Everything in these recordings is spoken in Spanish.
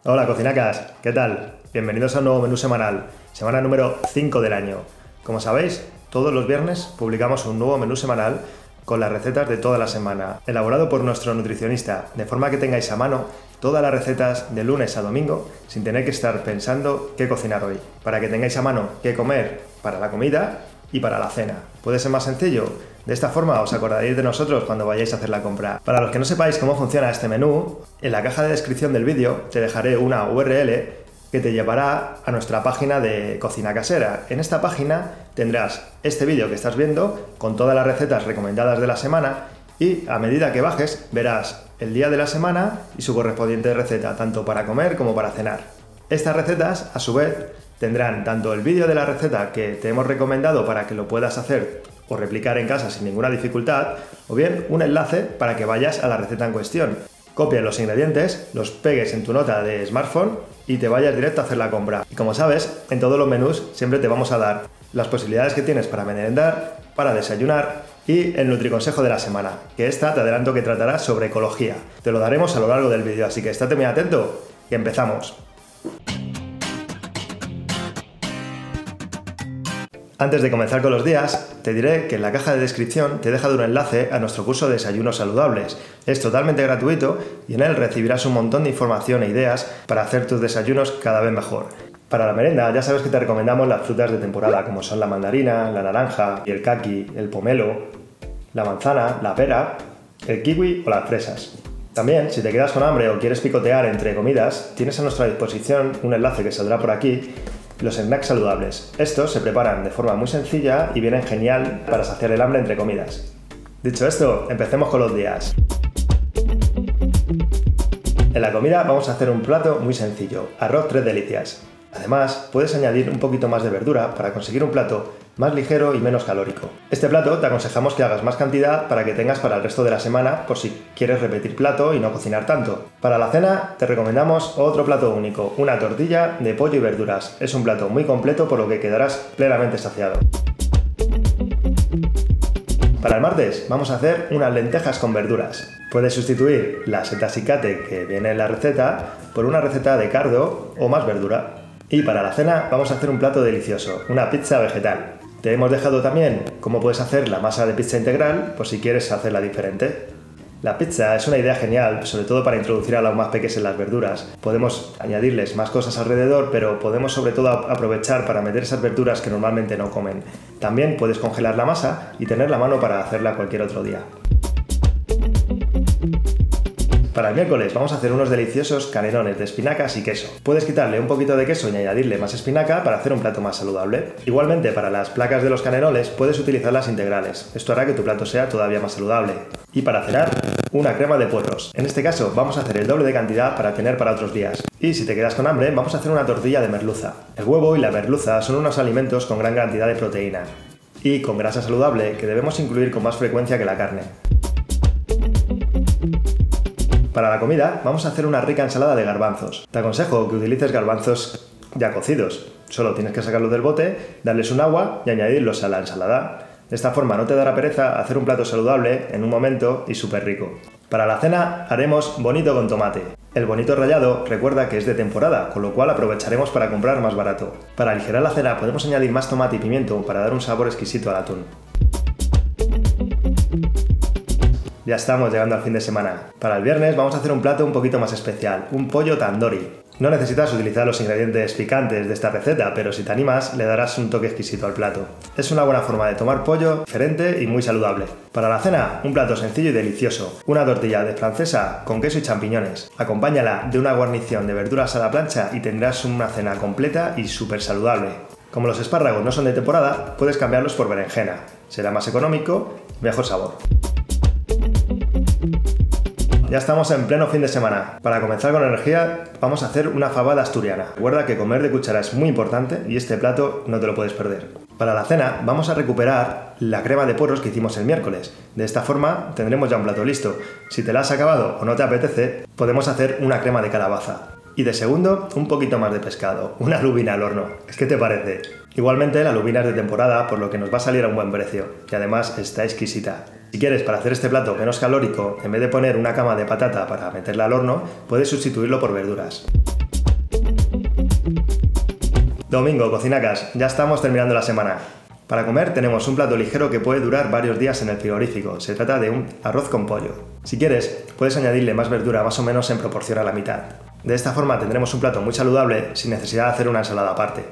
Hola cocinacas, ¿qué tal? Bienvenidos a un nuevo menú semanal, semana número 5 del año. Como sabéis, todos los viernes publicamos un nuevo menú semanal con las recetas de toda la semana, elaborado por nuestro nutricionista, de forma que tengáis a mano todas las recetas de lunes a domingo sin tener que estar pensando qué cocinar hoy, para que tengáis a mano qué comer para la comida y para la cena. ¿Puede ser más sencillo? De esta forma os acordaréis de nosotros cuando vayáis a hacer la compra. Para los que no sepáis cómo funciona este menú, en la caja de descripción del vídeo te dejaré una URL que te llevará a nuestra página de cocina casera. En esta página tendrás este vídeo que estás viendo con todas las recetas recomendadas de la semana y a medida que bajes verás el día de la semana y su correspondiente receta, tanto para comer como para cenar. Estas recetas, a su vez, tendrán tanto el vídeo de la receta que te hemos recomendado para que lo puedas hacer o replicar en casa sin ninguna dificultad, o bien un enlace para que vayas a la receta en cuestión. Copies los ingredientes, los pegues en tu nota de smartphone y te vayas directo a hacer la compra. Y como sabes, en todos los menús siempre te vamos a dar las posibilidades que tienes para merendar, para desayunar y el nutriconsejo de la semana, que esta te adelanto que tratará sobre ecología. Te lo daremos a lo largo del vídeo, así que estate muy atento y empezamos. Antes de comenzar con los días, te diré que en la caja de descripción te he dejado un enlace a nuestro curso de desayunos saludables. Es totalmente gratuito y en él recibirás un montón de información e ideas para hacer tus desayunos cada vez mejor. Para la merienda ya sabes que te recomendamos las frutas de temporada, como son la mandarina, la naranja, y el caqui, el pomelo, la manzana, la pera, el kiwi o las fresas. También, si te quedas con hambre o quieres picotear entre comidas, tienes a nuestra disposición un enlace que saldrá por aquí, los snacks saludables. Estos se preparan de forma muy sencilla y vienen genial para saciar el hambre entre comidas. Dicho esto, empecemos con los días. En la comida vamos a hacer un plato muy sencillo, arroz tres delicias. Además, puedes añadir un poquito más de verdura para conseguir un plato más ligero y menos calórico. Este plato te aconsejamos que hagas más cantidad para que tengas para el resto de la semana por si quieres repetir plato y no cocinar tanto. Para la cena te recomendamos otro plato único, una tortilla de pollo y verduras. Es un plato muy completo por lo que quedarás plenamente saciado. Para el martes vamos a hacer unas lentejas con verduras. Puedes sustituir la seta shikate que viene en la receta por una receta de cardo o más verdura. Y para la cena vamos a hacer un plato delicioso, una pizza vegetal. Te hemos dejado también cómo puedes hacer la masa de pizza integral por si quieres hacerla diferente. La pizza es una idea genial, sobre todo para introducir a los más pequeños en las verduras. Podemos añadirles más cosas alrededor, pero podemos sobre todo aprovechar para meter esas verduras que normalmente no comen. También puedes congelar la masa y tenerla a mano para hacerla cualquier otro día. Para el miércoles vamos a hacer unos deliciosos canelones de espinacas y queso. Puedes quitarle un poquito de queso y añadirle más espinaca para hacer un plato más saludable. Igualmente, para las placas de los canelones puedes utilizar las integrales. Esto hará que tu plato sea todavía más saludable. Y para cenar, una crema de puerros. En este caso vamos a hacer el doble de cantidad para tener para otros días. Y si te quedas con hambre, vamos a hacer una tortilla de merluza. El huevo y la merluza son unos alimentos con gran cantidad de proteína y con grasa saludable que debemos incluir con más frecuencia que la carne. Para la comida vamos a hacer una rica ensalada de garbanzos. Te aconsejo que utilices garbanzos ya cocidos. Solo tienes que sacarlos del bote, darles un agua y añadirlos a la ensalada. De esta forma no te dará pereza hacer un plato saludable en un momento y súper rico. Para la cena haremos bonito con tomate. El bonito rallado recuerda que es de temporada, con lo cual aprovecharemos para comprar más barato. Para aligerar la cena podemos añadir más tomate y pimiento para dar un sabor exquisito al atún. Ya estamos llegando al fin de semana. Para el viernes vamos a hacer un plato un poquito más especial, un pollo tandoori. No necesitas utilizar los ingredientes picantes de esta receta, pero si te animas le darás un toque exquisito al plato. Es una buena forma de tomar pollo, diferente y muy saludable. Para la cena, un plato sencillo y delicioso. Una tortilla de francesa con queso y champiñones. Acompáñala de una guarnición de verduras a la plancha y tendrás una cena completa y súper saludable. Como los espárragos no son de temporada, puedes cambiarlos por berenjena. Será más económico y mejor sabor. Ya estamos en pleno fin de semana. Para comenzar con energía, vamos a hacer una fabada asturiana. Recuerda que comer de cuchara es muy importante y este plato no te lo puedes perder. Para la cena vamos a recuperar la crema de puerros que hicimos el miércoles. De esta forma tendremos ya un plato listo. Si te la has acabado o no te apetece, podemos hacer una crema de calabaza. Y de segundo, un poquito más de pescado, una lubina al horno. ¿Qué te parece? Igualmente la lubina es de temporada, por lo que nos va a salir a un buen precio. Y además está exquisita. Si quieres, para hacer este plato menos calórico, en vez de poner una cama de patata para meterla al horno, puedes sustituirlo por verduras. Domingo, cocinacas, ya estamos terminando la semana. Para comer tenemos un plato ligero que puede durar varios días en el frigorífico. Se trata de un arroz con pollo. Si quieres, puedes añadirle más verdura más o menos en proporción a la mitad. De esta forma tendremos un plato muy saludable sin necesidad de hacer una ensalada aparte.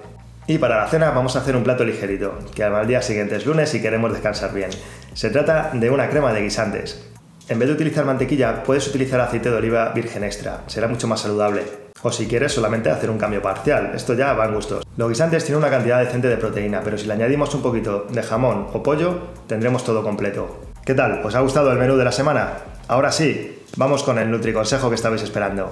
Y para la cena vamos a hacer un plato ligerito, que al día siguiente es lunes y queremos descansar bien. Se trata de una crema de guisantes. En vez de utilizar mantequilla, puedes utilizar aceite de oliva virgen extra, será mucho más saludable. O si quieres solamente hacer un cambio parcial, esto ya va en gustos. Los guisantes tienen una cantidad decente de proteína, pero si le añadimos un poquito de jamón o pollo, tendremos todo completo. ¿Qué tal? ¿Os ha gustado el menú de la semana? Ahora sí, vamos con el nutriconsejo que estabais esperando.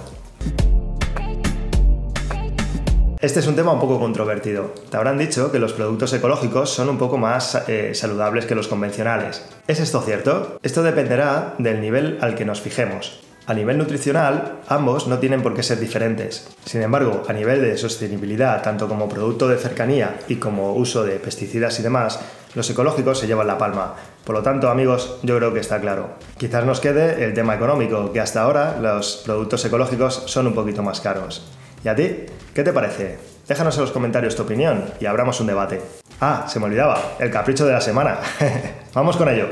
Este es un tema un poco controvertido. Te habrán dicho que los productos ecológicos son un poco más saludables que los convencionales. ¿Es esto cierto? Esto dependerá del nivel al que nos fijemos. A nivel nutricional, ambos no tienen por qué ser diferentes. Sin embargo, a nivel de sostenibilidad, tanto como producto de cercanía y como uso de pesticidas y demás, los ecológicos se llevan la palma. Por lo tanto, amigos, yo creo que está claro. Quizás nos quede el tema económico, que hasta ahora los productos ecológicos son un poquito más caros. ¿Y a ti? ¿Qué te parece? Déjanos en los comentarios tu opinión y abramos un debate. Ah, se me olvidaba, el capricho de la semana. Vamos con ello.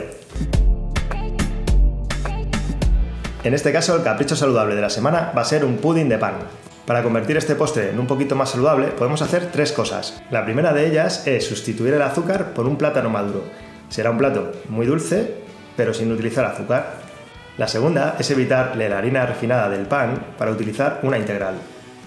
En este caso, el capricho saludable de la semana va a ser un pudding de pan. Para convertir este postre en un poquito más saludable, podemos hacer tres cosas. La primera de ellas es sustituir el azúcar por un plátano maduro. Será un plato muy dulce, pero sin utilizar azúcar. La segunda es evitar la harina refinada del pan para utilizar una integral.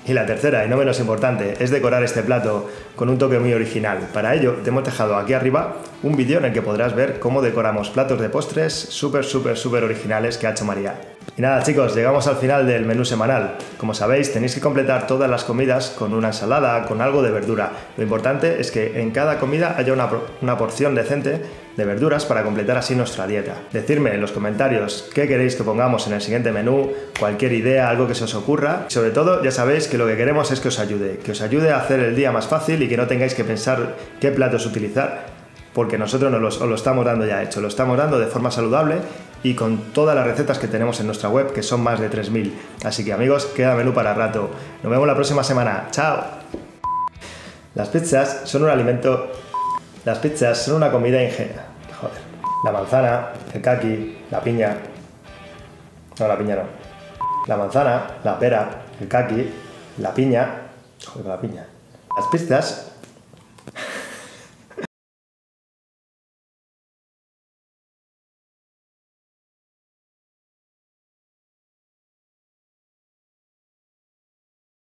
Y la tercera, y no menos importante, es decorar este plato con un toque muy original. Para ello, te hemos dejado aquí arriba un vídeo en el que podrás ver cómo decoramos platos de postres súper originales que ha hecho María. Y nada chicos, llegamos al final del menú semanal. Como sabéis, tenéis que completar todas las comidas con una ensalada, con algo de verdura. Lo importante es que en cada comida haya una porción decente de verduras para completar así nuestra dieta. Decidme en los comentarios qué queréis que pongamos en el siguiente menú, cualquier idea, algo que se os ocurra. Sobre todo, ya sabéis que lo que queremos es que os ayude a hacer el día más fácil y que no tengáis que pensar qué platos utilizar, porque nosotros os lo estamos dando ya hecho, lo estamos dando de forma saludable y con todas las recetas que tenemos en nuestra web, que son más de 3000. Así que amigos, queda menú para rato. Nos vemos la próxima semana. ¡Chao! Las pizzas son un alimento... Las pizzas son una comida Joder. La manzana, el kaki, la piña... No, la piña no. La manzana, la pera, el kaki, la piña... Joder, la piña. Las pizzas